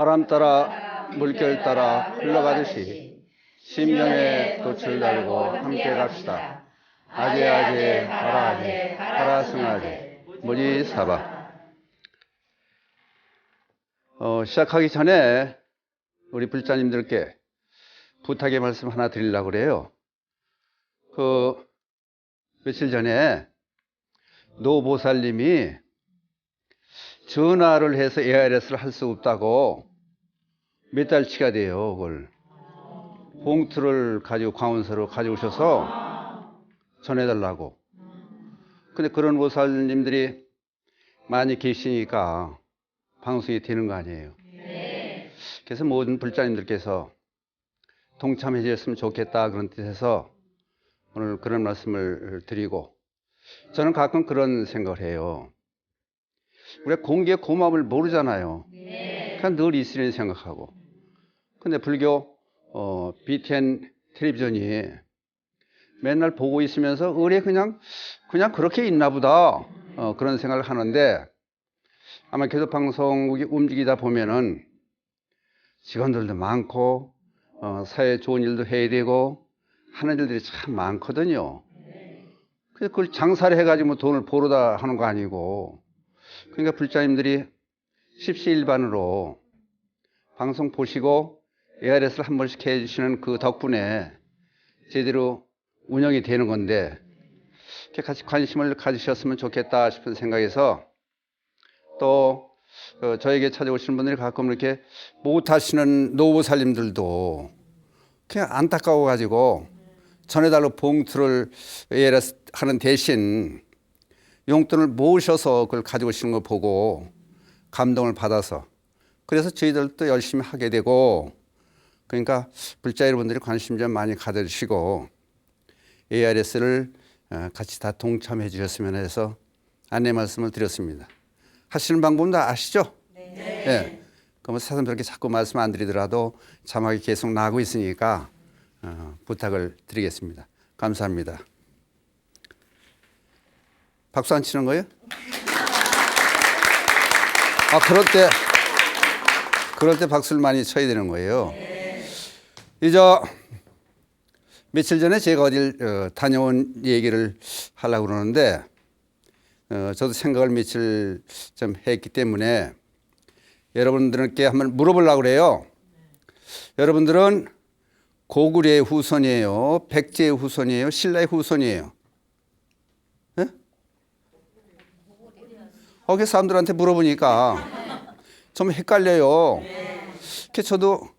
바람 따라 물결 따라 흘러가듯이 심령의 돛을 달고 함께 갑시다. 아제아제 바라아제 바라승아제 무지사바. 시작하기 전에 우리 불자님들께 부탁의 말씀 하나 드리려고 그래요. 며칠 전에 노보살님이 전화를 해서 ARS를 할 수 없다고 몇 달치가 돼요. 그걸 봉투를 가지고 광운서로 가져오셔서 전해달라고. 근데 그런 보살님들이 많이 계시니까 방송이 되는 거 아니에요. 그래서 모든 불자님들께서 동참해 주셨으면 좋겠다 그런 뜻에서 오늘 그런 말씀을 드리고, 저는 가끔 그런 생각을 해요. 우리가 공기의 고마움을 모르잖아요. 그냥 늘 있으리니 생각하고. 근데 불교 BTN 텔레비전이 맨날 보고 있으면서 의뢰 그냥 그렇게 있나 보다 그런 생각을 하는데, 아마 계속 방송국이 움직이다 보면은 직원들도 많고 사회에 좋은 일도 해야 되고 하는 일들이 참 많거든요. 그래서 그걸 장사를 해가지고 돈을 벌어다 하는 거 아니고, 그러니까 불자님들이 십시일반으로 방송 보시고 ARS를 한 번씩 해주시는 그 덕분에 제대로 운영이 되는 건데, 이렇게 같이 관심을 가지셨으면 좋겠다 싶은 생각에서, 또 저에게 찾아오시는 분들이 가끔 이렇게 못하시는 노보살님들도 그냥 안타까워가지고 전해달라고 봉투를 ARS 하는 대신 용돈을 모으셔서 그걸 가져오시는 걸 보고 감동을 받아서, 그래서 저희들도 열심히 하게 되고, 그러니까 불자 여러분들이 관심 좀 많이 가져주시고 ARS를 같이 다 동참해 주셨으면 해서 안내 말씀을 드렸습니다. 하시는 방법은 다 아시죠? 네. 그러면 사람들께 자꾸 말씀 안 드리더라도 자막이 계속 나고 있으니까 부탁을 드리겠습니다. 감사합니다. 박수 안 치는 거예요? 그럴 때 박수를 많이 쳐야 되는 거예요. 이제 며칠 전에 제가 어딜 다녀온 얘기를 하려고 그러는데, 저도 생각을 며칠 좀 했기 때문에 여러분들께 한번 물어보려고 그래요. 여러분들은 고구려의 후손이에요? 백제의 후손이에요? 신라의 후손이에요? 네? 그 사람들한테 물어보니까 좀 헷갈려요. 그래서 저도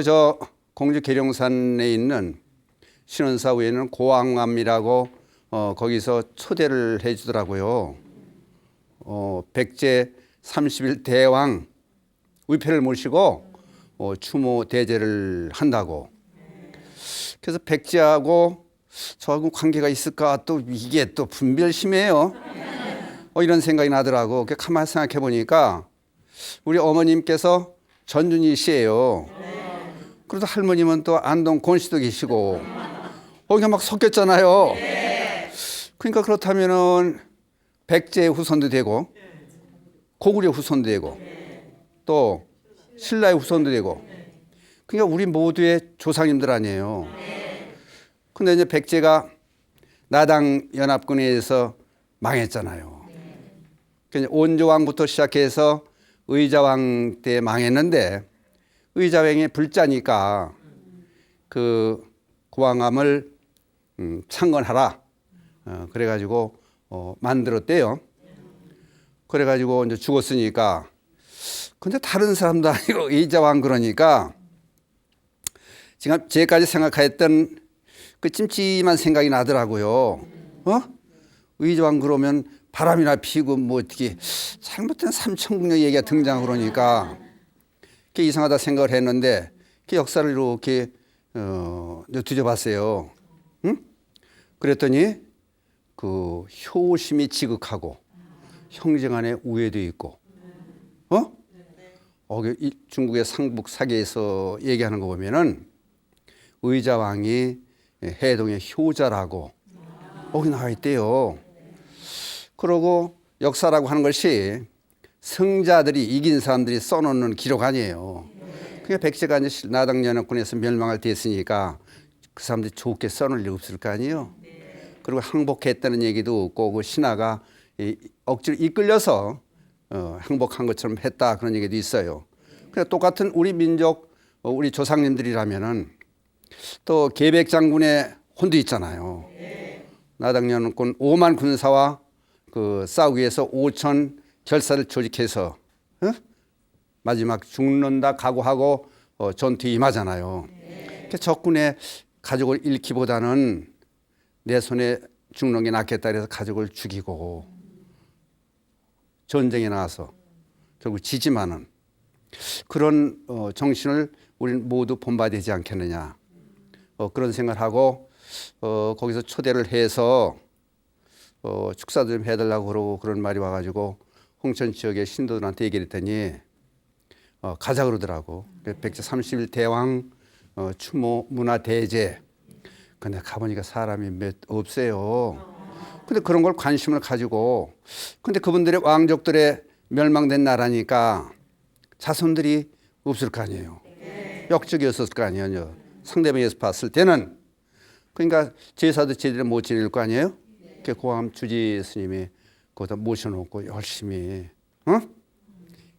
저 공주 계룡산에 있는 신원사후에는 고왕암이라고 거기서 초대를 해주더라고요. 백제 31대왕 위패를 모시고 추모 대제를 한다고. 그래서 백제하고 저하고 관계가 있을까, 또 이게 또 분별심이에요. 이런 생각이 나더라고. 가만히 생각해 보니까 우리 어머님께서 전준희 씨예요. 그래도 할머님은 또 안동 권씨도 계시고, 그냥 막 섞였잖아요. 그러니까 그렇다면은 백제의 후손도 되고 고구려 후손도 되고 또 신라의 후손도 되고, 그러니까 우리 모두의 조상님들 아니에요. 근데 이제 백제가 나당 연합군에 의해서 망했잖아요. 그러니까 온조왕부터 시작해서 의자왕 때 망했는데, 의자왕이 불자니까 그 고왕암을 창건하라. 그래가지고 만들었대요. 그래가지고 이제 죽었으니까. 근데 다른 사람도 아니고 의자왕 그러니까 지금 제까지 생각했던 그 찜찜한 생각이 나더라고요. 의자왕 그러면 바람이나 피고 뭐 어떻게 잘못된 삼천궁녀 얘기가 등장하고 그러니까 그게 이상하다 생각을 했는데, 그 역사를 이렇게 뒤져봤어요. 그랬더니 그 효심이 지극하고 형제간에 우애도 있고, 중국의 상북사계에서 얘기하는 거 보면은 의자왕이 해동의 효자라고 거기 나와 있대요. 그러고 역사라고 하는 것이 승자들이 이긴 사람들이 써놓는 기록 아니에요. 그러니까 백제가 이제 나당 연합군에서 멸망할 때 했으니까 그 사람들이 좋게 써놓을 리 없을 거 아니에요. 그리고 항복했다는 얘기도 없고 그 신하가 억지로 이끌려서 항복한 것처럼 했다 그런 얘기도 있어요. 그러니까 똑같은 우리 민족 우리 조상님들이라면은 또 계백 장군의 혼도 있잖아요. 나당 연합군 5만 군사와 그 싸우기 위해서 5천 결사를 조직해서 마지막 죽는다 각오하고 전투에 임하잖아요. 그러니까 적군의 가족을 잃기보다는 내 손에 죽는 게 낫겠다 그래서 가족을 죽이고 전쟁에 나와서 결국 지지만은 그런 정신을 우리는 모두 본받아야 되지 않겠느냐 그런 생각을 하고 거기서 초대를 해서 축사도 좀 해달라고 그러고 그런 말이 와가지고 홍천 지역의 신도들한테 얘기를 했더니 가자 그러더라고. 백제 31대왕 추모 문화대제. 근데 가보니까 사람이 몇 없어요. 근데 그런 걸 관심을 가지고 근데 그분들의 왕족들의 멸망된 나라니까 자손들이 없을 거 아니에요. 역적이었을 거 아니에요. 상대방에서 봤을 때는. 그러니까 제사도 제대로 못 지낼 거 아니에요. 고암 주지 스님이 거기다 모셔놓고 열심히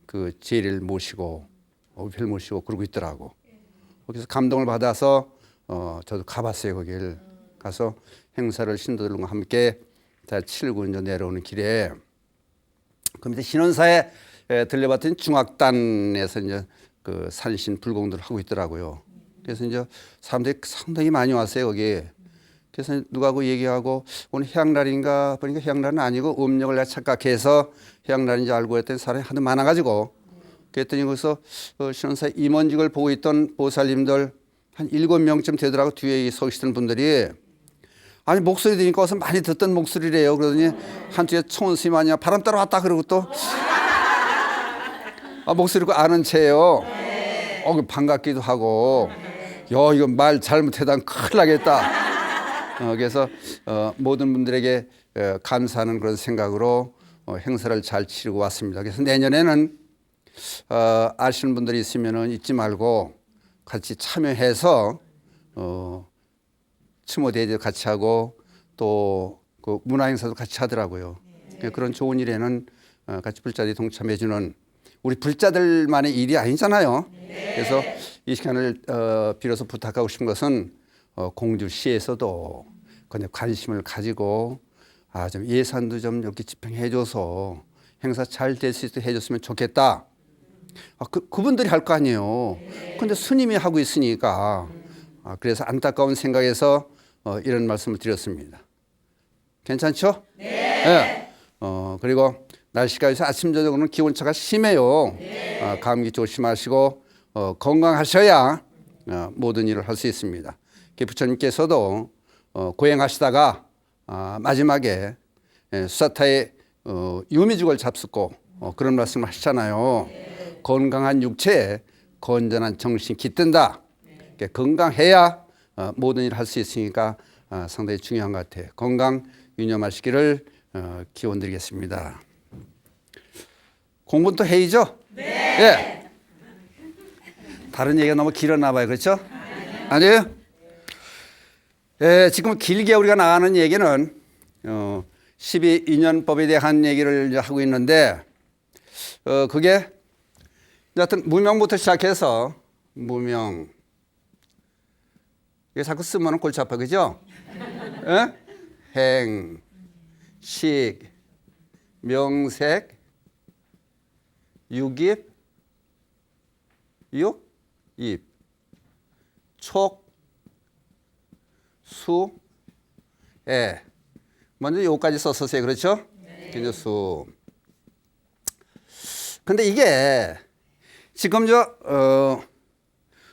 그 제리를 모시고 별 모시고 그러고 있더라고. 거기서 감동을 받아서 저도 가봤어요. 거길 가서 행사를 신도들과 함께 다 치르고 이제 내려오는 길에 그 밑에 신원사에 들려봤더니 중악단에서 이제 그 산신 불공들을 하고 있더라고요. 그래서 이제 사람들이 상당히 많이 왔어요 거기. 그래서 누가하고 얘기하고 오늘 해양날인가 보니까 해양날은 아니고 음력을 내가 착각해서 해양날인지 알고 했더니 사람이 하도 많아가지고 그랬더니 거기서 신원사 임원직을 보고 있던 보살님들 한 7명쯤 되더라고. 뒤에 서 계시던 분들이 아니 목소리 들으니까 어서 많이 듣던 목소리래요. 그러더니 한쪽에 총원스님 아니야 바람 따라 왔다 그러고 또 목소리가 아는 체예요. 반갑기도 하고 야 이거 말 잘못해도 큰일 나겠다. 그래서 모든 분들에게 감사하는 그런 생각으로 행사를 잘 치르고 왔습니다. 그래서 내년에는 아시는 분들이 있으면 잊지 말고 같이 참여해서 추모대회도 같이 하고 또 그 문화행사도 같이 하더라고요. 그런 좋은 일에는 같이 불자들이 동참해주는 우리 불자들만의 일이 아니잖아요. 그래서 이 시간을 빌어서 부탁하고 싶은 것은 공주시에서도 그냥 관심을 가지고 좀 예산도 좀 이렇게 집행해줘서 행사 잘 될 수 있도록 해줬으면 좋겠다. 그분들이 할 거 아니에요. 근데 스님이 하고 있으니까 그래서 안타까운 생각에서 이런 말씀을 드렸습니다. 괜찮죠? 네. 그리고 날씨가 요새 아침 저녁으로는 기온차가 심해요. 감기 조심하시고 건강하셔야 모든 일을 할 수 있습니다. 부처님께서도 고행하시다가 마지막에 수사타의 유미죽을 잡수고 그런 말씀을 하시잖아요. 건강한 육체에 건전한 정신이 깃든다. 건강해야 모든 일을 할 수 있으니까 상당히 중요한 것 같아요. 건강 유념하시기를 기원드리겠습니다. 공부는 또 해이죠? 네. 예. 다른 얘기가 너무 길었나 봐요. 그렇죠? 아니에요? 예, 지금 길게 우리가 나가는 얘기는 12인연법에 대한 얘기를 하고 있는데 그게 하여튼 무명부터 시작해서 무명 이게 자꾸 쓰면 골치 아파 그죠? 예? 행, 식, 명색, 육입, 육, 입, 촉, 수, 에. 먼저 요까지 썼었어요. 그렇죠? 네. 수. 근데 이게 지금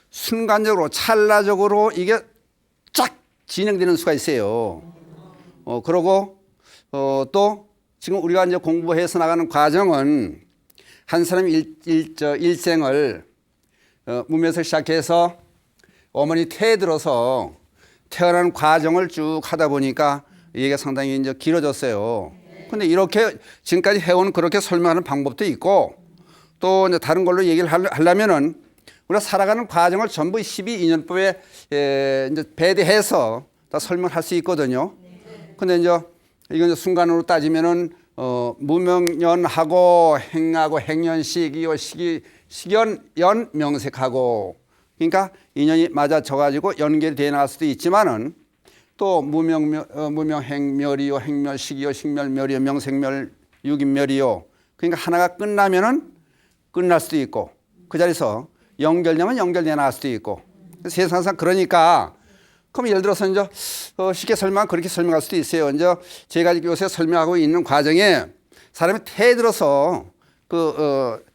순간적으로 찰나적으로 이게 쫙 진행되는 수가 있어요. 그러고 또 지금 우리가 이제 공부해서 나가는 과정은 한 사람이 일생을 몸에서 시작해서 어머니 태에 들어서 태어나는 과정을 쭉 하다 보니까 이게 상당히 이제 길어졌어요. 근데 이렇게 지금까지 해온 그렇게 설명하는 방법도 있고 또 이제 다른 걸로 얘기를 하려면은 우리가 살아가는 과정을 전부 12인연법에 이제 배대해서 다 설명할 수 있거든요. 근데 이제 이건 이제 순간으로 따지면은 무명연하고 행하고 행연시기요 식연 명색하고 그러니까 인연이 맞아져가지고 연결되어 나갈 수도 있지만은 또 무명행멸이요 행멸시기요 식멸멸이요 명색멸 육인멸이요 그러니까 하나가 끝나면은 끝날 수도 있고 그 자리에서 연결되면 연결되어 나갈 수도 있고 세상상 그러니까 그럼 예를 들어서 이제 쉽게 설명 그렇게 설명할 수도 있어요. 이제 제가 요새 설명하고 있는 과정에 사람이 태어들어서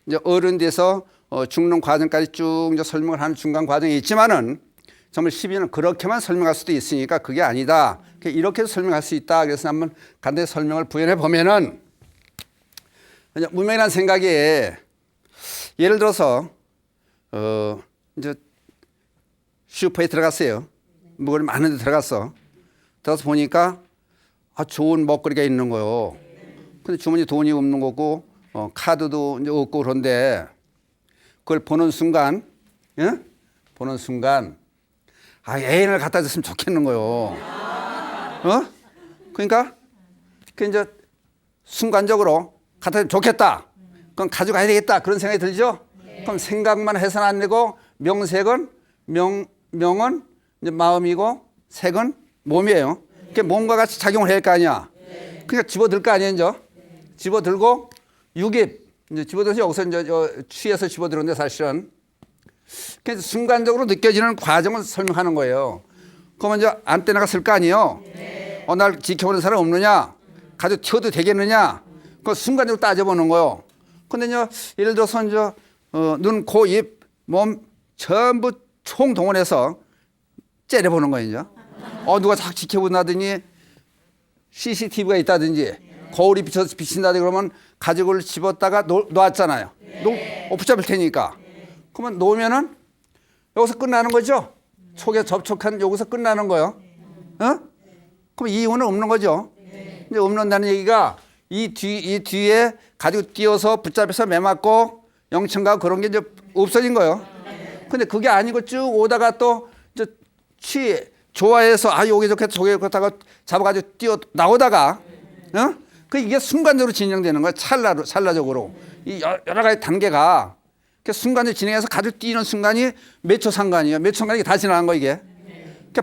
이제 어른 돼서 죽는 과정까지 쭉 이제 설명을 하는 중간 과정이 있지만은 정말 12년 그렇게만 설명할 수도 있으니까 그게 아니다. 이렇게 설명할 수 있다. 그래서 한번 간단히 설명을 부연해 보면은 무명이라는 생각이 예를 들어서 이제 슈퍼에 들어갔어요. 먹을 많은 데 들어갔어. 들어가서 보니까 좋은 먹거리가 있는 거요. 근데 주머니 돈이 없는 거고 카드도 이제 없고 그런데 그걸 보는 순간 보는 순간 애인을 갖다 줬으면 좋겠는 거요. 그러니까 그 이제 순간적으로 갖다 줬으면 좋겠다. 그럼 가져가야 되겠다. 그런 생각이 들죠? 그럼 생각만 해서는 안 되고 명색은 명은 이제 마음이고 색은 몸이에요. 그러니까 몸과 같이 작용을 해야 할 거 아니야. 그러니까 집어들 거 아니에요, 이제. 집어들고 유깁 이제 집어들어서 여기서 이제 취해서 집어들었는데 사실은 그래서 순간적으로 느껴지는 과정을 설명하는 거예요. 그러면 이제 안 떼나갔을 거 아니에요. 날 지켜보는 사람 없느냐? 가지고 튀어도 되겠느냐? 그 순간적으로 따져보는 거예요. 근데 이제 예를 들어서 이제 눈, 코, 입, 몸 전부 총동원해서 째려보는 거예요. 이제. 누가 딱 지켜본다더니 CCTV가 있다든지 거울이 비춰서 비친다든지 그러면 가죽을 집었다가 놓았잖아요. 붙잡을 테니까. 그러면 놓으면은 여기서 끝나는 거죠. 촉에 접촉한 여기서 끝나는 거예요. 그럼 이유는 없는 거죠. 이제 없는다는 얘기가 이 뒤에 가지고 띄어서 붙잡혀서 매맞고 영천가 그런 게 이제 없어진 거예요. 근데 그게 아니고 쭉 오다가 또 이제 좋아해서 여기 좋겠다 저기 좋겠다가 잡아가지고 뛰어 나오다가 이게 순간적으로 진행되는 거야. 찰나적으로 이 여러 가지 단계가 순간적으로 진행해서 가지고 뛰는 순간이 몇 초 상관이에요. 몇 초 상관이 다 지나간 거 이게.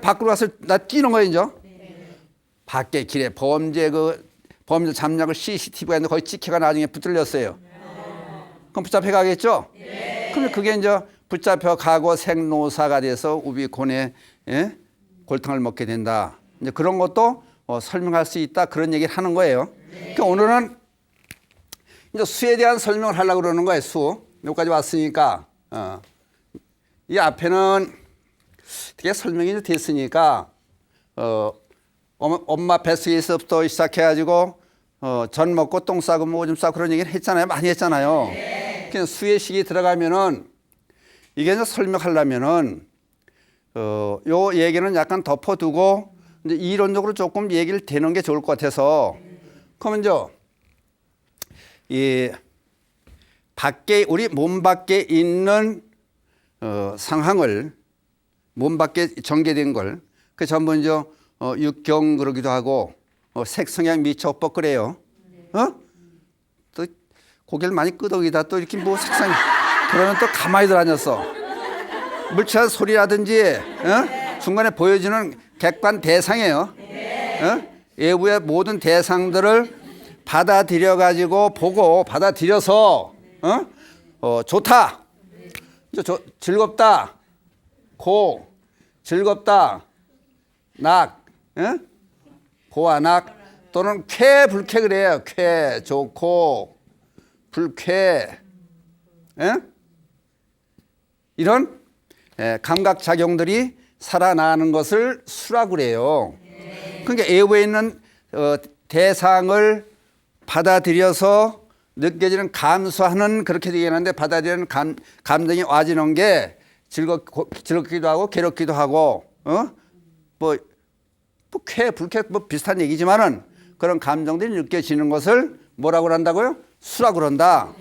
밖으로 가서 나 뛰는 거예요, 이제. 밖에 길에 범죄 잠락을 CCTV가 있는데 거기 찍혀가 나중에 붙들렸어요. 그럼 붙잡혀 가겠죠? 그러면 그게 이제 붙잡혀 가고 생노사가 돼서 우비곤에 골탕을 먹게 된다. 이제 그런 것도 설명할 수 있다. 그런 얘기를 하는 거예요. 그러니까 오늘은 이제 수에 대한 설명을 하려고 그러는 거예요. 수. 여기까지 왔으니까 이 앞에는 되게 설명이 됐으니까 엄마 뱃속에서부터 시작해가지고 전 먹고 똥 싸고 뭐 오줌 싸고 그런 얘기를 했잖아요. 많이 했잖아요. 그래서 수의 식이 들어가면은 이게 이제 설명하려면은 요 얘기는 약간 덮어두고 이제 이론적으로 조금 얘기를 되는 게 좋을 것 같아서 그러면 이제 이 밖에 우리 몸 밖에 있는 상황을 몸 밖에 전개된 걸 그 전부 이제 육경 그러기도 하고 색성향 미처법 그래요. 또 고개를 많이 끄덕이다 또 이렇게 뭐 색상이 그러면 또 가만히들 앉았어. 물체한 소리라든지 중간에 보여주는 객관 대상이에요. 외부의 모든 대상들을 받아들여 가지고 보고 받아들여서 좋다, 즐겁다, 즐겁다, 고와 낙 또는 불쾌 그래요. 좋고 불쾌 이런 감각작용들이 살아나는 것을 수라고 그래요. 그러니까 외부에 있는 대상을 받아들여서 느껴지는 감수하는 그렇게 얘기하는데 받아들이는 감정이 와지는 게 즐겁기도 하고 괴롭기도 하고 불쾌 뭐 비슷한 얘기지만은 그런 감정들이 느껴지는 것을 뭐라고 한다고요? 수라고 그런다.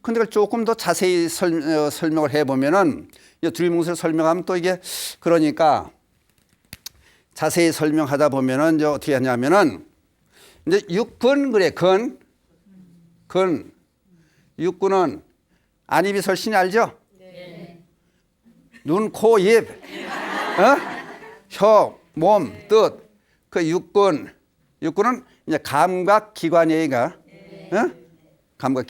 근데 그걸 조금 더 자세히 설명을 해보면은 두리뭉술 설명하면 또 이게 그러니까 자세히 설명하다 보면은 이제 어떻게 하냐면은 이제 육근 그래 근 육근은 안입이 설신이 알죠? 네. 눈, 코, 입, 혀, 몸, 뜻. 그 육근은 이제 감각 기관이니까, 감각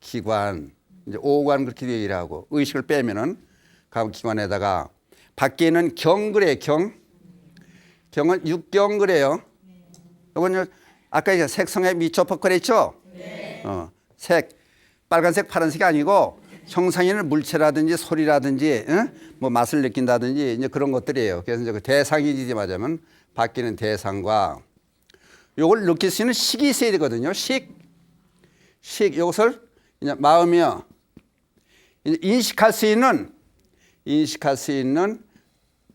기관, 이제 오관 그렇게 얘기를 하고 의식을 빼면은 감각 기관에다가 밖에 있는 경 그래 경은 육경 그래요. 이건 아까 색성에 미초법 그랬죠? 네. 색 빨간색 파란색이 아니고 형상이 있는 물체라든지 소리라든지 뭐 맛을 느낀다든지 이제 그런 것들이에요. 그래서 이제 그 대상이지 말하자면 바뀌는 대상과 요걸 느낄 수 있는 식이 있어야 되거든요. 식 이것을 이제 마음이요. 이제 인식할 수 있는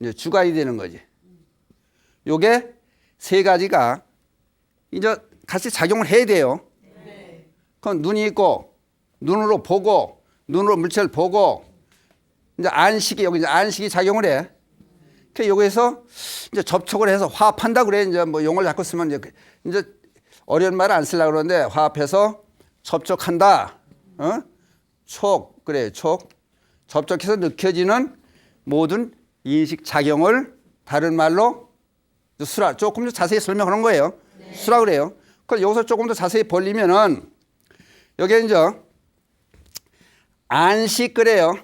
이제 주관이 되는 거지. 요게 세 가지가 이제 같이 작용을 해야 돼요. 그건 눈이 있고 눈으로 보고 눈으로 물체를 보고 이제 여기 이제 안식이 작용을 해. 그 여기서 이제 접촉을 해서 화합한다 그래. 이제 뭐 용어를 자꾸 쓰면 이제 어려운 말을 안 쓰려고 그러는데 화합해서 접촉한다. 촉 접촉해서 느껴지는 모든 인식 작용을 다른 말로 수라 조금 더 자세히 설명하는 거예요. 수라 그래요. 그럼 여기서 조금 더 자세히 벌리면은 여기 이제 안식 그래요.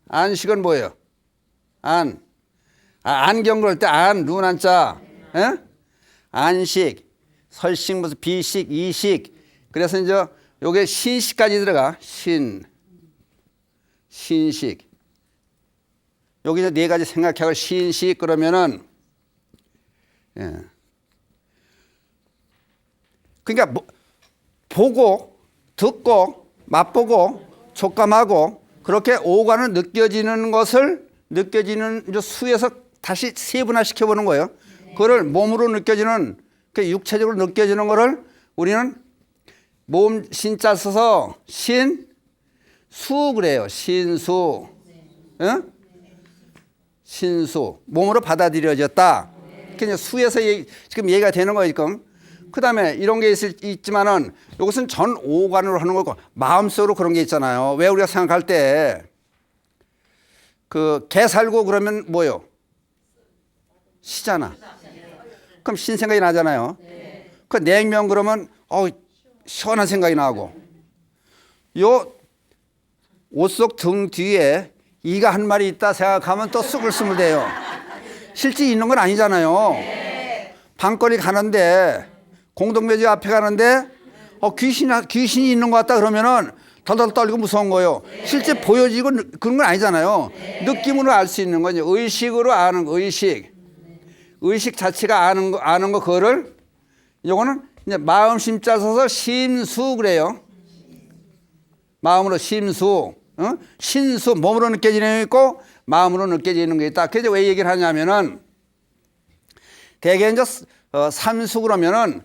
안식은 뭐예요? 안경 그럴 때 눈 한자. 안식, 설식, 무슨 비식, 이식. 그래서 이제 요게 신식까지 들어가. 신식. 여기 이제 네 가지 생각하고 신식 그러면은 그러니까 보고 듣고 맛보고 촉감하고 그렇게 오감을 느껴지는 이제 수에서 다시 세분화 시켜보는 거예요. 그거를 몸으로 느껴지는 그 육체적으로 느껴지는 거를 우리는 몸 신자 써서 신수 그래요. 신수. 신수. 몸으로 받아들여졌다. 그게 수에서 지금 얘기가 되는 거예요, 지금. 그 다음에 이런 게 있지만은 이것은 전 오관으로 하는 거고 마음속으로 그런 게 있잖아요. 왜 우리가 생각할 때 그 개 살고 그러면 뭐요? 시잖아. 그럼 신 생각이 나잖아요. 그 냉면 그러면 시원한 생각이 나고 요 옷 속 등 뒤에 이가 한 마리 있다 생각하면 또 스물스물대요. 실제 있는 건 아니잖아요. 방거리 가는데 공동묘지 앞에 가는데 귀신이 있는 것 같다 그러면은 덜덜 떨리고 무서운 거예요. 실제 보여지고 그런 건 아니잖아요. 느낌으로 알 수 있는 거죠. 의식으로 아는 거, 의식 자체가 아는 거 그거를 요거는 이제 마음 심자 써서 심수 그래요. 마음으로 심수, 신수 몸으로 느껴지는 게 있고 마음으로 느껴지는 게 있다. 그래서 왜 얘기를 하냐면은 대개 이제 삼수 그러면은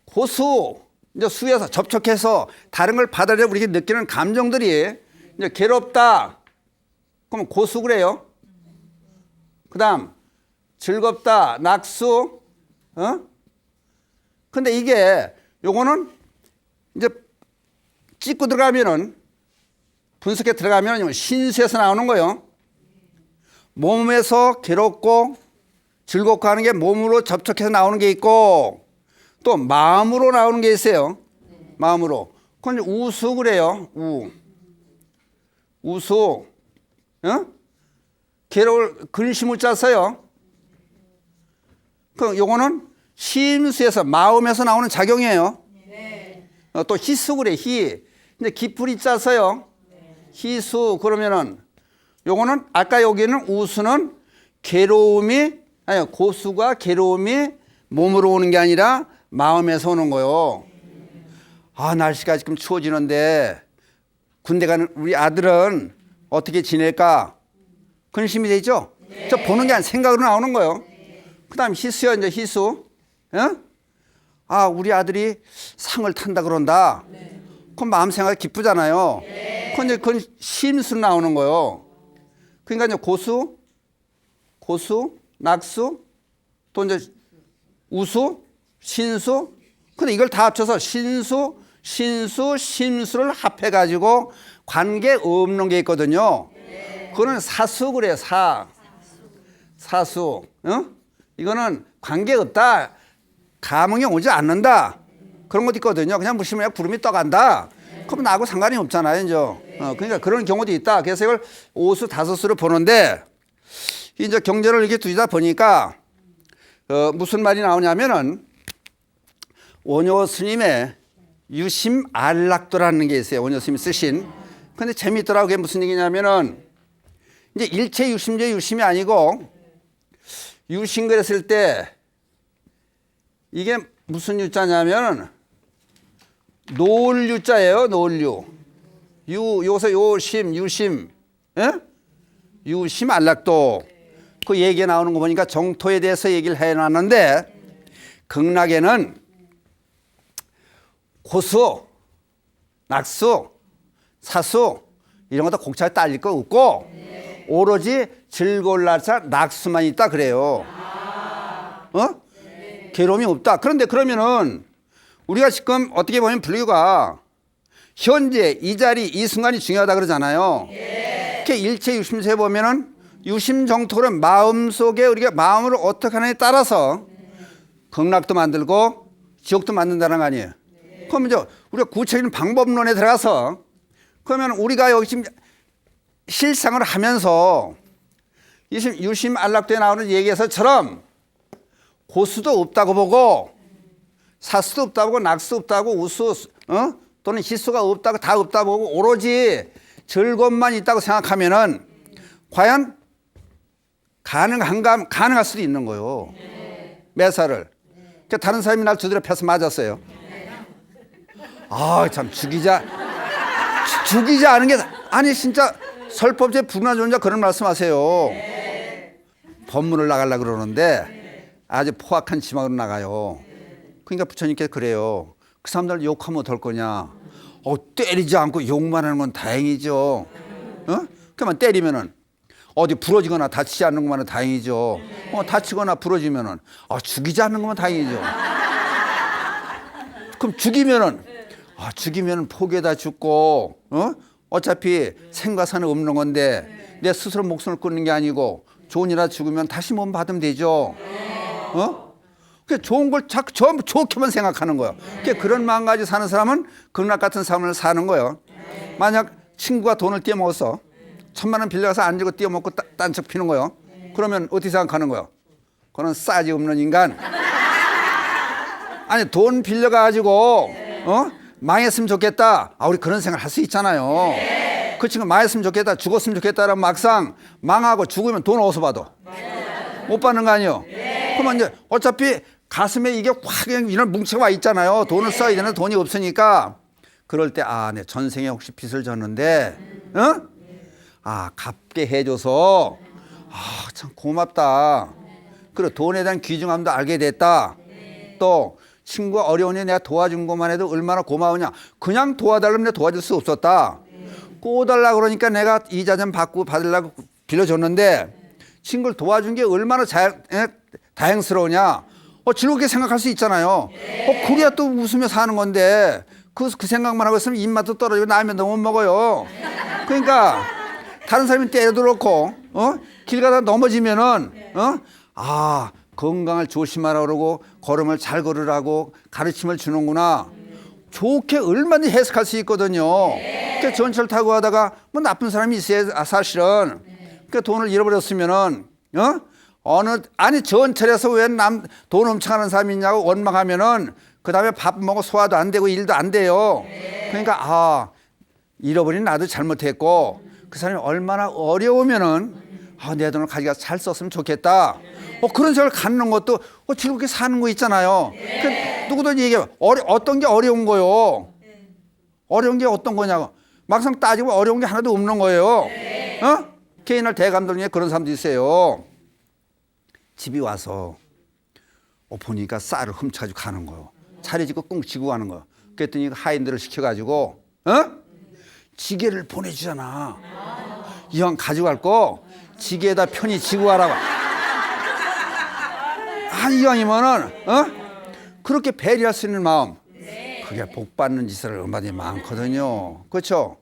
고수 이제 수에서 접촉해서 다른 걸 받아들여 우리가 느끼는 감정들이 이제 괴롭다. 그럼 고수 그래요. 그다음 즐겁다, 낙수. 근데 이게 요거는 이제 찍고 들어가면은 분석에 들어가면 신수에서 나오는 거예요. 몸에서 괴롭고 즐겁고 하는 게 몸으로 접촉해서 나오는 게 있고 또 마음으로 나오는 게 있어요. 마음으로. 그건 우수 그래요. 우수. 괴로울 근심을 짰어요. 그 요거는 심수에서 마음에서 나오는 작용이에요. 또 희수 그래. 근데 기풀이 짰어요. 희수 그러면은 요거는 아까 여기는 우수는 고수가 괴로움이 몸으로 오는 게 아니라 마음에서 오는 거요. 날씨가 지금 추워지는데 군대 가는 우리 아들은 어떻게 지낼까? 근심이 되죠? 저 보는 게 아니라 생각으로 나오는 거예요. 그 다음 희수요, 이제 희수. 어? 아, 우리 아들이 상을 탄다 그런다. 그럼 마음 생각이 기쁘잖아요. 그건 심수 나오는 거예요. 그러니까 이제 고수, 낙수, 또 이제 우수, 신수. 근데 이걸 다 합쳐서 신수, 심수를 합해가지고 관계 없는 게 있거든요. 그거는 사수 그래요, 사수. 어? 이거는 관계 없다. 감흥이 오지 않는다. 그런 것도 있거든요. 그냥 무심하게 구름이 떠간다. 그럼 나하고 상관이 없잖아요, 이제. 그러니까 그런 경우도 있다. 그래서 이걸 오수, 다수수를 보는데, 이제 경전을 이렇게 두다 보니까, 무슨 말이 나오냐면은, 원효 스님의 유심 안락도라는 게 있어요. 원효 스님이 쓰신. 근데 재미있더라고요. 그게 무슨 얘기냐면은, 이제 일체 유심제 유심이 아니고, 유심 그랬을 때, 이게 무슨 유자냐면, 노을유자예요, 노을유. 여기서 요심, 유심, 예? 유심 안락도. 그 얘기가 나오는 거 보니까 정토에 대해서 얘기를 해놨는데, 극락에는 고수, 낙수, 사수, 이런 것도 공차에 딸릴 거 없고, 오로지 즐거울 날짜 낙수만 있다 그래요. 어? 괴로움이 없다. 그런데 그러면은 우리가 지금 어떻게 보면 불교가 현재 이 자리 이 순간이 중요하다 그러잖아요. 이렇게 일체 유심세 보면은 유심정토를 마음속에 우리가 마음을 어떻게 하느냐에 따라서 극락도 만들고 지옥도 만든다는 거 아니에요. 그러면 이제 우리가 구체적인 방법론에 들어가서 그러면 우리가 여기 지금 실상을 하면서 유심 안락도에 나오는 얘기에서처럼 고수도 없다고 보고 사수도 없다고 보고 낙수 없다고 우수 또는 희수가 없다고 다 없다고 보고 오로지 즐거움만 있다고 생각하면은 과연 가능할 수도 있는 거예요. 매사를. 그러니까 다른 사람이 날 두드려 패서 맞았어요. 아, 참 죽이지 않은 게 아니 진짜 설법제 불문하존자 그런 말씀하세요. 법문을 나가려고 그러는데 아주 포악한 지막으로 나가요. 그러니까 부처님께서 그래요. 그 사람들 욕하면 어떨 거냐. 때리지 않고 욕만 하는 건 다행이죠. 그만 때리면은 어디 부러지거나 다치지 않는 것만은 다행이죠. 다치거나 부러지면은 죽이지 않는 것만 다행이죠. 그럼 죽이면은 포기에다 죽고 어차피 생과 사는 없는 건데 내 스스로 목숨을 끊는 게 아니고 좋은 일이라 죽으면 다시 몸 받으면 되죠. 그 좋은 걸 자꾸 전부 좋게만 생각하는 거예요. 그런 마음 가지고 사는 사람은 극락 같은 삶을 사는 거예요. 만약 친구가 돈을 떼먹어서 1,000만 원 빌려가서 안 주고 떼어먹고 딴 척 피는 거예요. 그러면 어떻게 생각하는 거예요? 그건 싸지 없는 인간. 아니 돈 빌려가지고 망했으면 좋겠다. 우리 그런 생각 할 수 있잖아요. 그 친구 망했으면 좋겠다, 죽었으면 좋겠다라면 막상 망하고 죽으면 돈 어디서 받아? 못 받는 거 아니에요? 그러면 이제 어차피 가슴에 이게 확 이런 뭉치가 와 있잖아요. 돈을 써야 되는데 돈이 없으니까 그럴 때 내 전생에 혹시 빚을 졌는데 갚게 해줘서 참 고맙다. 그리고 돈에 대한 귀중함도 알게 됐다. 또 친구가 어려우니 내가 도와준 것만 해도 얼마나 고마우냐. 그냥 도와달라면 내가 도와줄 수 없었다. 꼬달라 그러니까 내가 이자 좀 받으려고 빌려줬는데 친구를 도와준 게 얼마나 다행스러우냐. 즐겁게 생각할 수 있잖아요. 그래야 또 웃으며 사는 건데 그 생각만 하고 있으면 입맛도 떨어지고 라면도 못 먹어요. 그러니까 다른 사람이 때려도 그렇고 길 가다 넘어지면은 건강을 조심하라 그러고 걸음을 잘 걸으라고 가르침을 주는구나. 좋게 얼마든지 해석할 수 있거든요. 그러니까 전철 타고 가다가 뭐 나쁜 사람이 있어야 사실은. 그러니까 돈을 잃어버렸으면은 전철에서 왜 돈 훔쳐가는 사람이 있냐고 원망하면은 그 다음에 밥 먹어 소화도 안 되고 일도 안 돼요. 그러니까 잃어버린 나도 잘못했고 그 사람이 얼마나 어려우면은 내 돈을 가져가서 잘 썼으면 좋겠다. 그런 생각을 갖는 것도 즐겁게 사는 거 있잖아요. 누구든 얘기해. 어떤 게 어려운 거요? 어려운 게 어떤 거냐고. 막상 따지고 어려운 게 하나도 없는 거예요. 개인을 대감독 중에 그런 사람도 있어요. 집이 와서 보니까 쌀을 훔쳐가지고 가는 거요. 차례지고 꿍치고 가는 거. 그랬더니 하인들을 시켜가지고 지게를 보내주잖아. 이왕 가져갈 거 지게에다 편히 지고 가라고. 이왕이면은 그렇게 배려할 수 있는 마음, 그게 복 받는 짓을 얼마든지 많거든요. 그렇죠?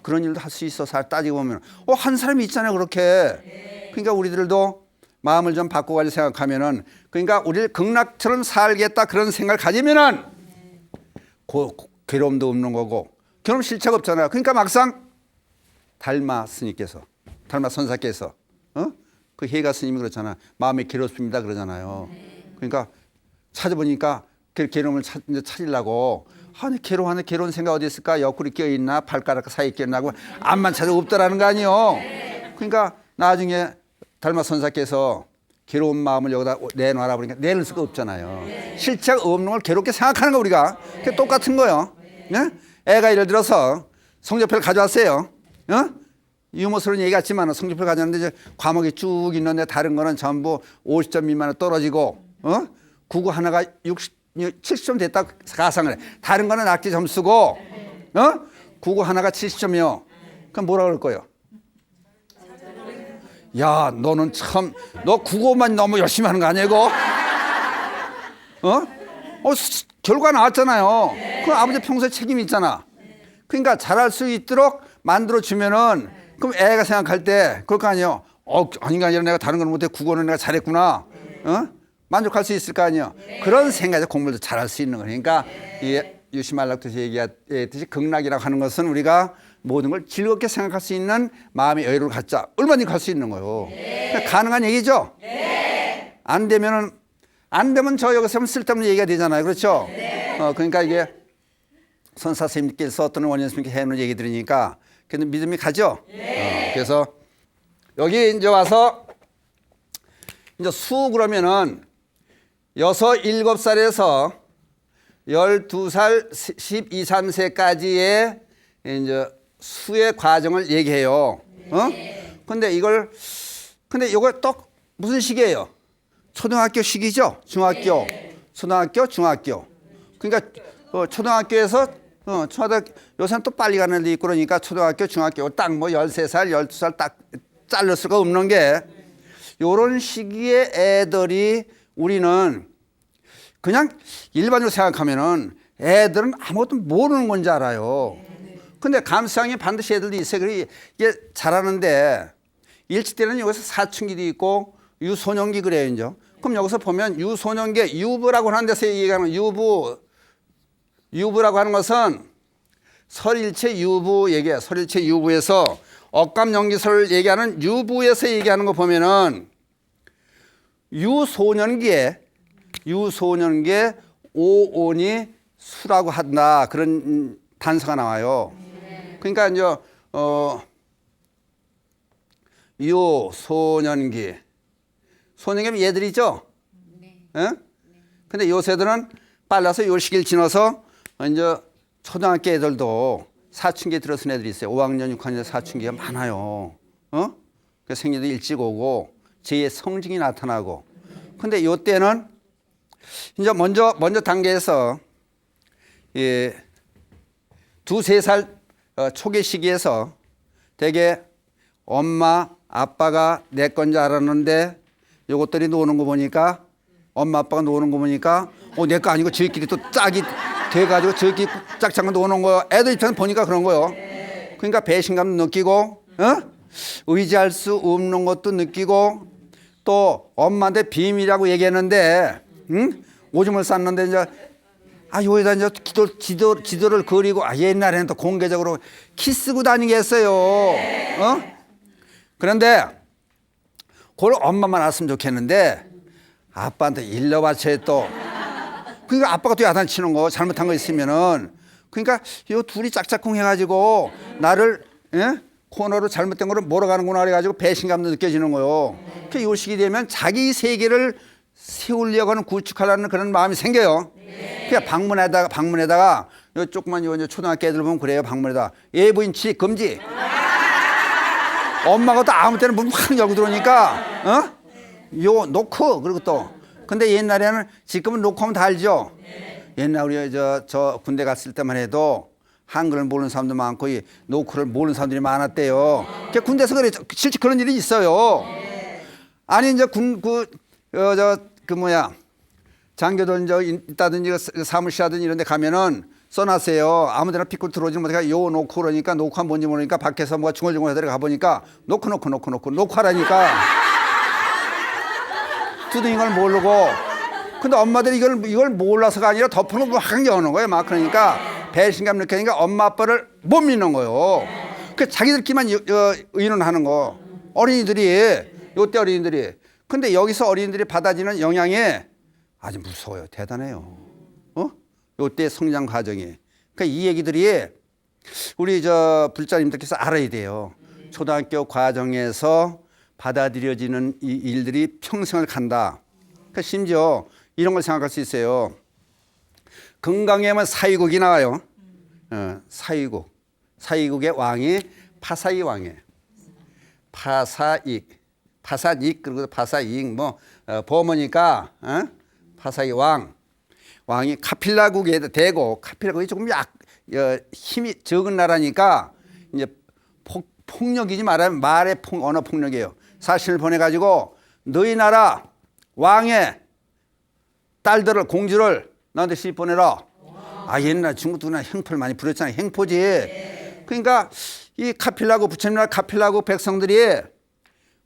그런 일도 할 수 있어. 잘 따지고 보면 한 사람이 있잖아요, 그렇게. 그러니까 우리들도 마음을 좀 바꿔가지고 생각하면은, 그러니까 우리를 극락처럼 살겠다 그런 생각을 가지면은 괴로움도 없는 거고, 괴로움 실체가 없잖아요. 그러니까 막상 달마 스님께서, 달마 선사께서 그 해가 스님이 그렇잖아. 마음이 괴롭습니다 그러잖아요. 그러니까 찾아보니까 괴로움을 찾으려고 괴로운 생각 어디 있을까? 옆구리 껴있나? 발가락 사이에 껴있나? 암만 찾아 없더라는 거 아니에요. 그러니까 나중에 달마 선사께서 괴로운 마음을 여기다 내놔라 그러니까 내놓을 수가 없잖아요. 실체가 없는 걸 괴롭게 생각하는 거 우리가. 그게 똑같은 거예요. 애가 예를 들어서 성적표를 가져왔어요. 유머스러운 얘기 같지만 성적표를 가져왔는데 과목이 쭉 있는데 다른 거는 전부 50점 미만으로 떨어지고 국어 하나가 70점 됐다 가상을 해. 다른 거는 낙제 점수고 국어 하나가 70점이요. 그럼 뭐라 그럴 거예요? 야, 너는 참, 너 국어만 너무 열심히 하는 거 아니야, 이거? 결과 나왔잖아요. 그럼 아버지 평소에 책임이 있잖아. 그러니까 잘할 수 있도록 만들어주면은, 그럼 애가 생각할 때, 그럴 거 아니에요. 아닌가 아니라 내가 다른 건 못해. 국어는 내가 잘했구나. 만족할 수 있을 거 아니에요. 그런 생각에서 공부를 잘할 수 있는 거니까, 유시말락도시 얘기했듯이 극락이라고 하는 것은 우리가 모든 걸 즐겁게 생각할 수 있는 마음의 여유를 갖자. 얼마든지 갈 수 있는 거예요. 그러니까 가능한 얘기죠? 안 되면 저 여기서 하면 쓸데없는 얘기가 되잖아요. 그렇죠? 그러니까 이게 선사 선생님께서 어떤 원년 스님께서 해놓은 얘기 들으니까 그래도 믿음이 가죠? 그래서 여기 이제 와서 이제 수 그러면은 6, 7살에서 12살, 12, 13세까지의 이제 수의 과정을 얘기해요. 근데 이걸 또 무슨 시기예요? 초등학교 시기죠? 중학교. 초등학교, 중학교. 그러니까 초등학교에서 초등학교 요새는 또 빨리 가는 애도 있고 그러니까 초등학교, 중학교 딱 뭐 13살, 12살 딱 자를 수가 없는 게 요런 시기의 애들이 우리는 그냥 일반적으로 생각하면은 애들은 아무것도 모르는 건지 알아요. 근데 감수성이 반드시 애들도 있어요. 그래 이게 잘하는데 일찍 때는 여기서 사춘기도 있고 유소년기 그래요, 이제. 그럼 여기서 보면 유소년기 유부라고 하는 데서 얘기하는 유부라고 하는 것은 설일체 유부 얘기야. 설일체 유부에서 억감연기설을 얘기하는 유부에서 얘기하는 거 보면은 유소년기에 오온이 수라고 한다. 그런 단서가 나와요. 그러니까 이제 소년기면 얘들이죠. 근데 요새들은 빨라서 요 시기를 지나서 이제 초등학교 애들도 사춘기에 들어선 애들이 있어요. 5학년, 6학년 사춘기가 많아요. 그 생리도 일찍 오고 제2의 성징이 나타나고. 근데 요 때는 이제 먼저 단계에서 두세 살 초기 시기에서 되게 엄마 아빠가 내 건 줄 알았는데 요것들이 노는 거 보니까 엄마 아빠가 노는 거 보니까 내 거 아니고 저희끼리 또 짝이 돼가지고 저희끼리 짝짝만 노는 거예요. 애들 입장에서 보니까 그런 거예요. 그러니까 배신감도 느끼고 의지할 수 없는 것도 느끼고 또 엄마한테 비밀이라고 얘기했는데 오줌을 쌌는데 이제 여기다 이제 지도를 그리고 옛날에는 또 공개적으로 키스고 다니겠어요. 그런데 그걸 엄마만 알았으면 좋겠는데 아빠한테 일러 바쳐야 또 그러니까 아빠가 또 야단치는 거 잘못한 거 있으면은 그러니까 이 둘이 짝짝꿍 해가지고 나를 코너로 잘못된 거를 몰아가는구나 그래가지고 배신감도 느껴지는 거요. 그 요 시기 되면 자기 세계를 세우려고 하는 구축하려는 그런 마음이 생겨요. 그냥 방문에다가 요 조그만 요 초등학교 애들 보면 그래요. 방문에다가 예부인 취입 금지. 엄마가 또 아무 때나 문 확 열고 들어오니까 요 놓고 그리고 또 근데 옛날에는 지금은 놓고 하면 다 알죠. 옛날 우리 저 군대 갔을 때만 해도 한글을 모르는 사람도 많고 이 노크를 모르는 사람들이 많았대요. 군대에서 그래 실제 그런 일이 있어요. 아니 이제 장교들 있다든지 사무실 하든지 이런 데 가면은 써놨어요. 아무데나 피클 들어오지 못해 요 놓고 그러니까 놓고 한 뭔지 모르니까 밖에서 뭐가 중얼중얼 하다가 가보니까 놓고 하라니까 두둥이 걸 모르고. 근데 엄마들이 이걸 몰라서가 아니라 덮어놓고 막 여는 거예요. 막 그러니까 배신감 느끼니까 엄마 아빠를 못 믿는 거예요. 그 자기들끼리만 의논하는 거. 요때 어린이들이. 근데 여기서 어린이들이 받아지는 영향이 아주 무서워요. 대단해요. 요때 성장 과정이. 그러니까 이 얘기들이 우리 불자님들께서 알아야 돼요. 초등학교 과정에서 받아들여지는 이 일들이 평생을 간다. 그러니까 심지어 이런 걸 생각할 수 있어요. 건강에 사위국이 나와요. 사위국. 사위국의 왕이 파사이 왕이에요. 파사익 그리고 파사익 범어니까 파사이 왕이 카필라국에 대고 카필라국이 조금 힘이 적은 나라니까 이제 폭력이지 말하면 말의 언어 폭력이에요. 사신을 보내가지고 너희 나라 왕의 딸들을 공주를 나한테 시집 보내라. 옛날 중국도 행포를 많이 부렸잖아요. 행포지. 그러니까 이 카필라국 부처님 나라 카필라국 백성들이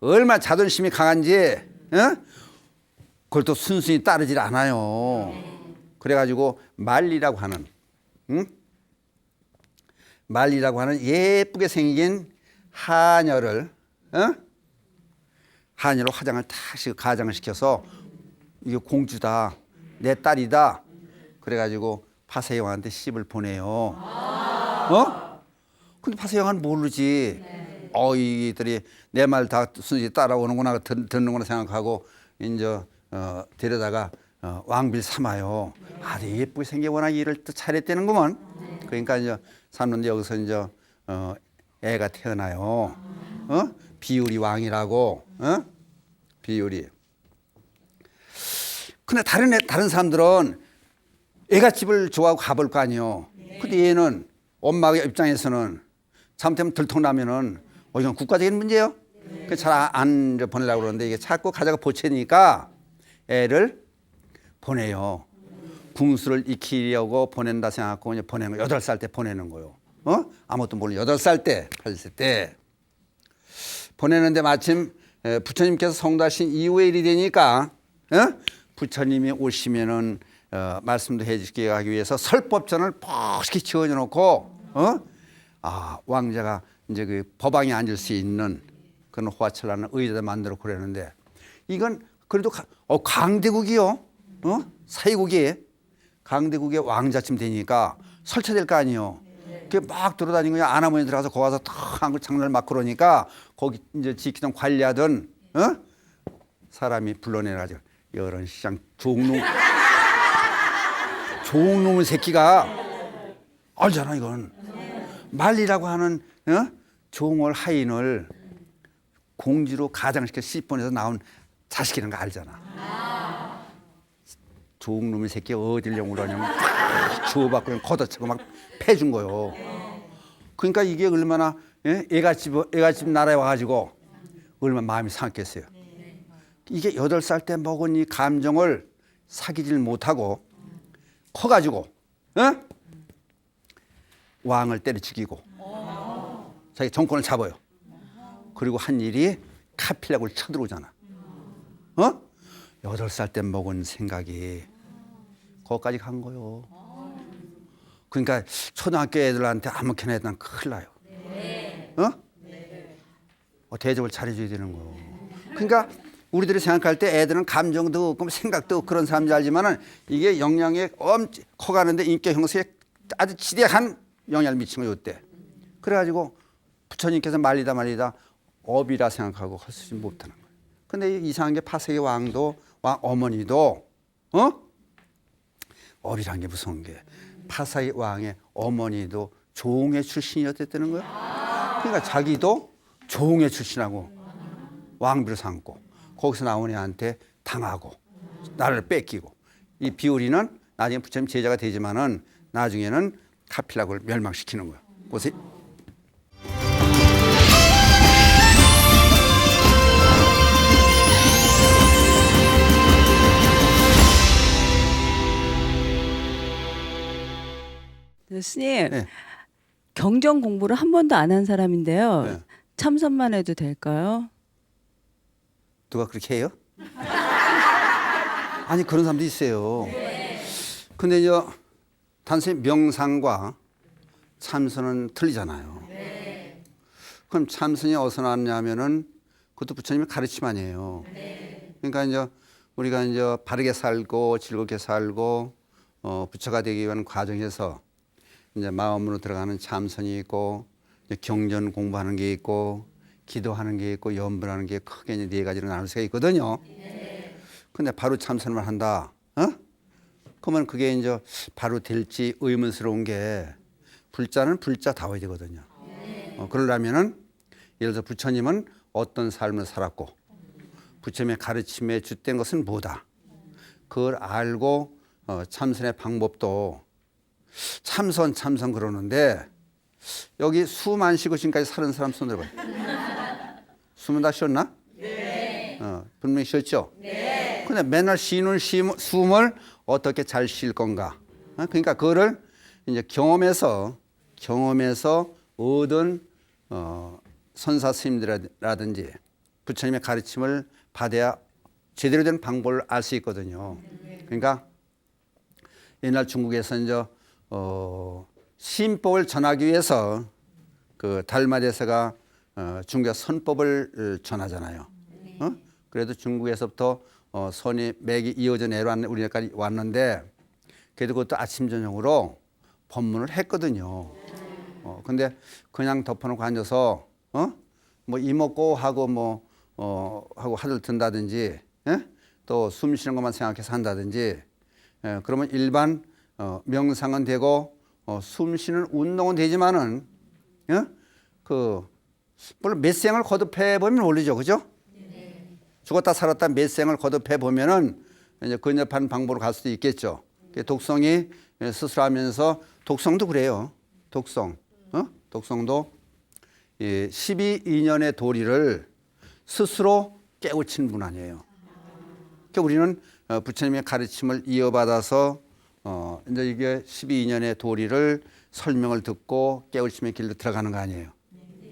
얼마나 자존심이 강한지 그걸 또 순순히 따르질 않아요. 그래가지고 말리라고 하는 예쁘게 생긴 하녀를 하녀로 화장을 다 가장을 시켜서 이게 공주다 내 딸이다 그래가지고 파사이 왕한테 시집을 보내요. 근데 파사이 왕은 모르지. 이들이 내 말 다 순순히 따라오는구나 듣는구나 생각하고 이제 데려다가 왕비를 삼아요. 아주 예쁘게 생겨 워낙 일을 또 잘했다는구먼. 그러니까 이제 삼는데 여기서 이제 애가 태어나요. 비유리 왕이라고. 비유리. 근데 다른 사람들은 애갓집을 좋아하고 가볼 거 아니에요. 근데 얘는 엄마 입장에서는 잘못하면 들통나면은 이건 국가적인 문제예요. 잘 안 보내려고 그러는데 이게 자꾸 가자가 보채니까 애를 보내요. 궁수를 익히려고 보낸다 생각하고 이제 보내는 거. 8살 때 보내는 거요. 아무것도 모르는 8살 때, 8살 때 보내는데 마침 부처님께서 성도하신 이후의 일이 되니까 부처님이 오시면은 말씀도 해주시게 하기 위해서 설법전을 멋있게 지어져 놓고 왕자가 이제 그 법왕에 앉을 수 있는 그런 호화철라는 의자를 만들어 그러는데 이건 그래도 강대국이요. 사회국이 강대국의 왕자쯤 되니까 설치될 거 아니에요. 그게 막 돌아다니고 아나무에 들어가서 거기 가서 탁 한글 장난을 막 그러니까 거기 이제 지키던 관리하던 사람이 불러내가지고 이런 시장 종놈의 새끼가 알잖아 이건 말리라고 하는 종을 하인을 공주로 가장시켜 시집보내서 나온 자식이라는 거 알잖아. 종놈의 새끼 어딜 영으로 하냐면 주워받고 그냥 걷어차고 막 패준 거요. 그러니까 이게 얼마나 애가집 나라에 와가지고 얼마나 마음이 상했겠어요. 이게 8살 때 먹은 이 감정을 사귀질 못하고 커가지고 왕을 때려 죽이고 자기 정권을 잡아요. 그리고 한 일이 카필라국을 쳐들어오잖아. 8살 때 먹은 생각이 거기까지 간 거요. 그러니까 초등학교 애들한테 아무렇게나 해도 난 큰일 나요. 대접을 잘해줘야 되는 거요. 그러니까 우리들이 생각할 때 애들은 감정도 없고 생각도 없고 그런 사람들 알지만은 이게 영향이 커가는데 인격 형성에 아주 지대한 영향을 미친 거예요. 이때. 그래가지고 부처님께서 말리다 업이라 생각하고 할 수 못하는 거예요. 근데 이상한 게 파세의 왕도 어머니도 업이란 게 무서운 게 파사의 왕의 어머니도 종의 출신이었다는 거예요. 그러니까 자기도 종의 출신하고 왕비를 삼고 거기서 나온 애한테 당하고 나를 뺏기고. 이 비오리는 나중에 부처님 제자가 되지만은 나중에는 카필락을 멸망시키는 거예요. 보세요. 스님, 네. 경전 공부를 한 번도 안 한 사람인데요. 네. 참선만 해도 될까요? 누가 그렇게 해요? 아니 그런 사람도 있어요. 근데 이제 단순히 명상과 참선은 틀리잖아요. 그럼 참선이 어디서 나왔냐면은 그것도 부처님의 가르침 아니에요. 그러니까 이제 우리가 이제 바르게 살고 즐겁게 살고 부처가 되기 위한 과정에서 이제 마음으로 들어가는 참선이 있고 이제 경전 공부하는 게 있고 기도하는 게 있고 염불하는 게 크게 이제 네 가지로 나눌 수가 있거든요. 근데 바로 참선만 한다. 그러면 그게 이제 바로 될지 의문스러운 게 불자는 불자다워야 되거든요. 그러려면은 예를 들어서 부처님은 어떤 삶을 살았고 부처님의 가르침에 주된 것은 뭐다. 그걸 알고 참선의 방법도 참선 그러는데 여기 숨 안 쉬고 지금까지 사는 사람 손 들어봐요. 숨은 다 쉬었나? 네. 분명히 쉬었죠? 네. 근데 맨날 쉬는 숨을 어떻게 잘 쉴 건가? 그러니까 그거를 이제 경험에서 얻은 선사 스님들이라든지 부처님의 가르침을 받아야 제대로 된 방법을 알 수 있거든요. 그러니까 옛날 중국에서 이제 시인법을 전하기 위해서 그 달마대사가 중국의 선법을 전하잖아요. 그래도 중국에서부터 선이 맥이 이어져 내려왔는 우리나라까지 왔는데 그래도 그것도 아침 저녁으로 법문을 했거든요. 근데 그냥 덮어놓고 앉아서 뭐 이먹고 하고 하고 하들 든다든지 또 숨 쉬는 것만 생각해서 한다든지 그러면 일반 명상은 되고 숨 쉬는 운동은 되지만은 물론 몇 생을 거듭해 보면 올리죠, 그죠? 죽었다 살았다 몇 생을 거듭해 보면은 이제 근접한 방법으로 갈 수도 있겠죠. 독성이 스스로 하면서 독성도 그래요. 독성도 12인연의 도리를 스스로 깨우친 분 아니에요. 그러니까 우리는 부처님의 가르침을 이어받아서 이제 이게 12인연의 도리를 설명을 듣고 깨우침의 길로 들어가는 거 아니에요.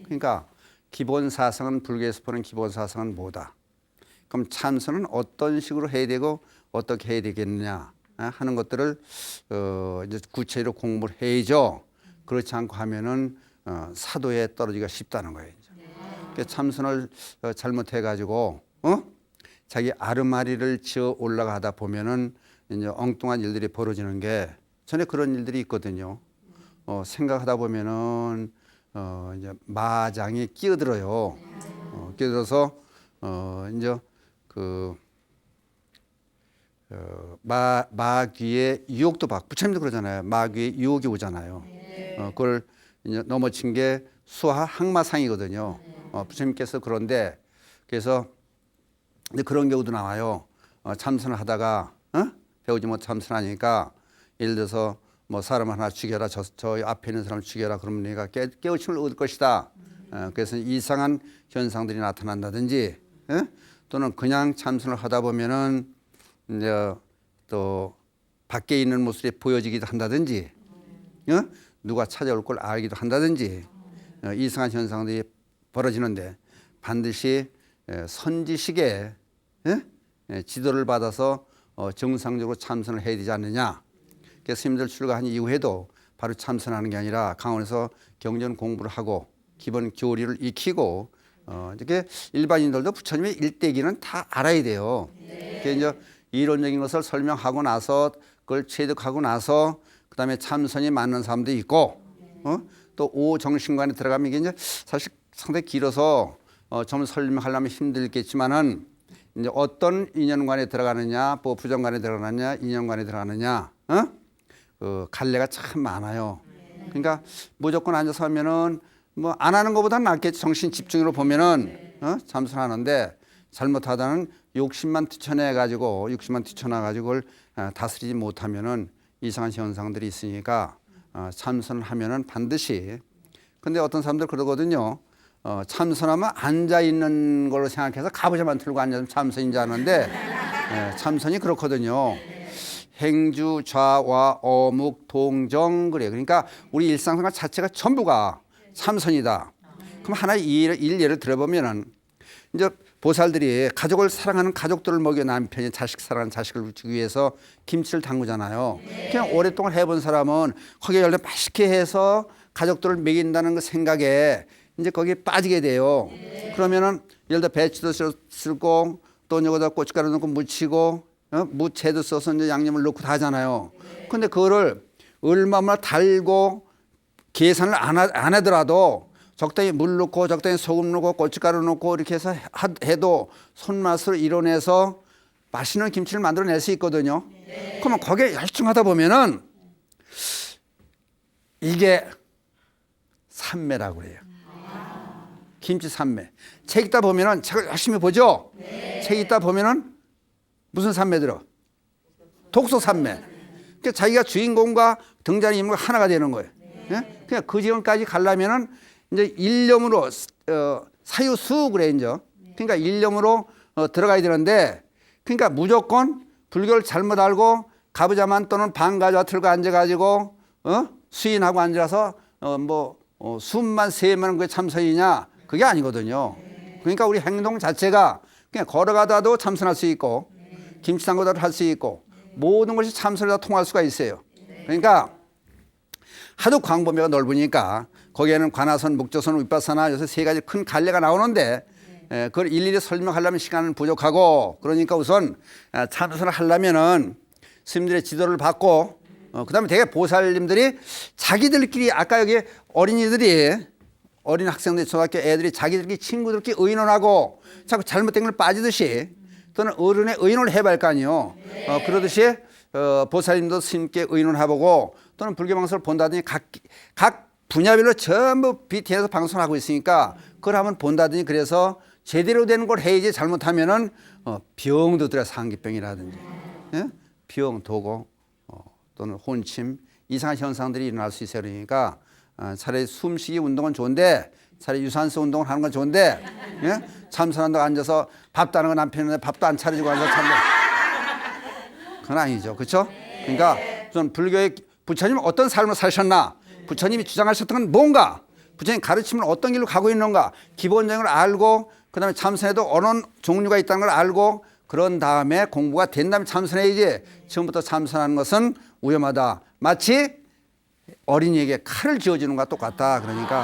그러니까 기본 사상은 불교에서 보는 기본 사상은 뭐다? 그럼 참선은 어떤 식으로 해야 되고 어떻게 해야 되겠느냐 하는 것들을 이제 구체적으로 공부를 해야죠. 그렇지 않고 하면은 사도에 떨어지기가 쉽다는 거예요. 그러니까 참선을 잘못해 가지고 자기 아르마리를 지어 올라가다 보면은 이제 엉뚱한 일들이 벌어지는 게 전에 그런 일들이 있거든요. 생각하다 보면은 이제 마장이 끼어들어요. 끼어들어서 이제 그 마귀의 유혹도 받고 부처님도 그러잖아요. 마귀의 유혹이 오잖아요. 그걸 이제 넘어친 게 수하 항마상이거든요. 부처님께서 그런데 그래서 근데 그런 경우도 나와요. 참선을 하다가 배우지 못 참선하니까 예를 들어서 뭐 사람 하나 죽여라 저 앞에 있는 사람 죽여라 그러면 내가 깨우침을 얻을 것이다. 그래서 이상한 현상들이 나타난다든지 또는 그냥 참선을 하다 보면은 이제 또 밖에 있는 모습이 보여지기도 한다든지 누가 찾아올 걸 알기도 한다든지 이상한 현상들이 벌어지는데 반드시 선지식의 지도를 받아서 정상적으로 참선을 해야 되지 않느냐. 그래서 스님들 출가한 이후에도 바로 참선하는 게 아니라 강원에서 경전 공부를 하고 기본 교리를 익히고 이렇게 일반인들도 부처님의 일대기는 다 알아야 돼요. 그래서 이제 이론적인 것을 설명하고 나서 그걸 체득하고 나서 그다음에 참선이 맞는 사람도 있고 또 오정신관에 들어가면 이게 이제 사실 상당히 길어서 좀 설명하려면 힘들겠지만은 이제 어떤 인연관에 들어가느냐, 뭐 부정관에 들어가느냐, 인연관에 들어가느냐, 그 갈래가 참 많아요. 그러니까 무조건 앉아서 하면은 뭐 안 하는 것보다 낫겠지. 정신 집중으로 보면은 참선하는데 잘못하다는 욕심만 뛰쳐내가지고 육심만 뛰쳐나가지고 그걸 다스리지 못하면은 이상한 현상들이 있으니까 참선을 하면은 반드시. 근데 어떤 사람들 그러거든요. 참선하면 앉아 있는 걸로 생각해서 가부좌만 들고 앉아서 참선인 줄 아는데 참선이 그렇거든요. 행주, 좌와, 어묵, 동정 그래. 그러니까 우리 일상생활 자체가 전부가 참선이다. 그럼 하나의 일례를 들어보면은 이제 보살들이 가족을 사랑하는 가족들을 먹여 남편이 자식 사랑하는 자식을 주기 위해서 김치를 담그잖아요. 그냥 오랫동안 해본 사람은 거기에 원래 맛있게 해서 가족들을 먹인다는 그 생각에 이제 거기에 빠지게 돼요. 그러면은 예를 들어 배추도 쓸고 또 여기다 고춧가루 넣고 무치고 무채도 써서 이제 양념을 넣고 다 하잖아요. 근데 그거를 얼마나 달고 계산을 안 하더라도 적당히 물 넣고 적당히 소금 넣고 고춧가루 넣고 이렇게 해서 해도 손맛을 이뤄내서 맛있는 김치를 만들어낼 수 있거든요. 그러면 거기에 열심히 하다 보면은 이게 삼매라고 그래요. 김치 삼매. 책 읽다 보면은 책을 열심히 보죠. 책 읽다 보면은 무슨 삼매 들어? 독서 삼매. 그러니까 자기가 주인공과 등장인 인물과 하나가 되는 거예요. 예? 그냥 그 지경까지 가려면은 이제 일념으로 사유수 그래 이제. 그러니까 일념으로 들어가야 되는데, 그러니까 무조건 불교를 잘못 알고 가부좌만 또는 방가좌 들고 앉아가지고 수인하고 앉아서 숨만 세면 그게 참선이냐? 그게 아니거든요. 그러니까 우리 행동 자체가 그냥 걸어가다도 참선할 수 있고 김치 담그다도 할 수 있고 모든 것이 참선에 다 통할 수가 있어요. 그러니까 하도 광범위가 넓으니까 거기에는 관하선, 묵조선, 윗바사나 요새 세 가지 큰 갈래가 나오는데 그걸 일일이 설명하려면 시간은 부족하고, 그러니까 우선 참선을 하려면은 스님들의 지도를 받고 그다음에 되게 보살님들이 자기들끼리 아까 여기 어린이들이 어린 학생들 초등학교 애들이 자기들끼리 친구들끼리 의논하고 자꾸 잘못된 걸 빠지듯이 또는 어른의 의논을 해봐야 할 거 아니에요. 그러듯이 보살님도 스님께 의논해보고 또는 불교 방송을 본다더니 각 분야별로 전부 BTN에서 방송하고 있으니까 그걸 한번 본다더니 그래서 제대로 되는 걸 해야지 잘못하면은 병도 들어서 상기병이라든지 병, 도고 또는 혼침 이상한 현상들이 일어날 수 있어요. 그러니까 차라리 숨쉬기 운동은 좋은데 차라리 유산소 운동을 하는 건 좋은데 참선한다고 앉아서 밥도 안 하고 남편은 밥도 안 차려주고 앉아서 그건 아니죠. 그렇죠? 그러니까 우선 불교의 부처님은 어떤 삶을 사셨나, 부처님이 주장하셨던 건 뭔가, 부처님 가르침은 어떤 길로 가고 있는가 기본적인 걸 알고 그 다음에 참선에도 어느 종류가 있다는 걸 알고 그런 다음에 공부가 된 다음에 참선해야지 처음부터 참선하는 것은 위험하다. 마치 어린이에게 칼을 쥐어주는 것과 똑같다. 그러니까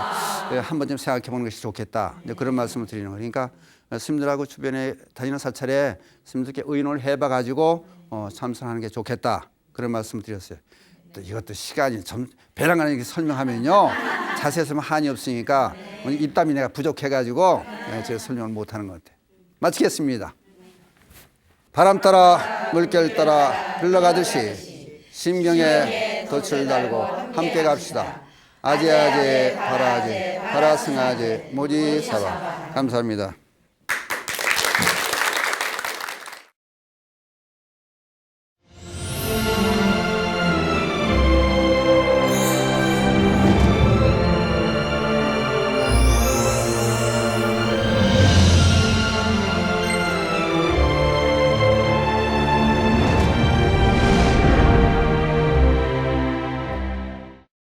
한 번쯤 생각해 보는 것이 좋겠다. 이제 그런 말씀을 드리는 거예요. 그러니까 스님들하고 주변에 다니는 사찰에 스님들께 의논을 해봐 가지고 참선하는 게 좋겠다. 그런 말씀을 드렸어요. 또 이것도 시간이 좀 배랑 가는 이렇게 설명하면요 자세히 하면 한이 없으니까 입담이 내가 부족해 가지고 제가 설명을 못 하는 것 같아요. 마치겠습니다. 바람 따라 물결 따라 흘러가듯이 심경에 돛을 달고 함께 갑시다. 아제아제 바라아제 바라승아제 모지사바. 감사합니다.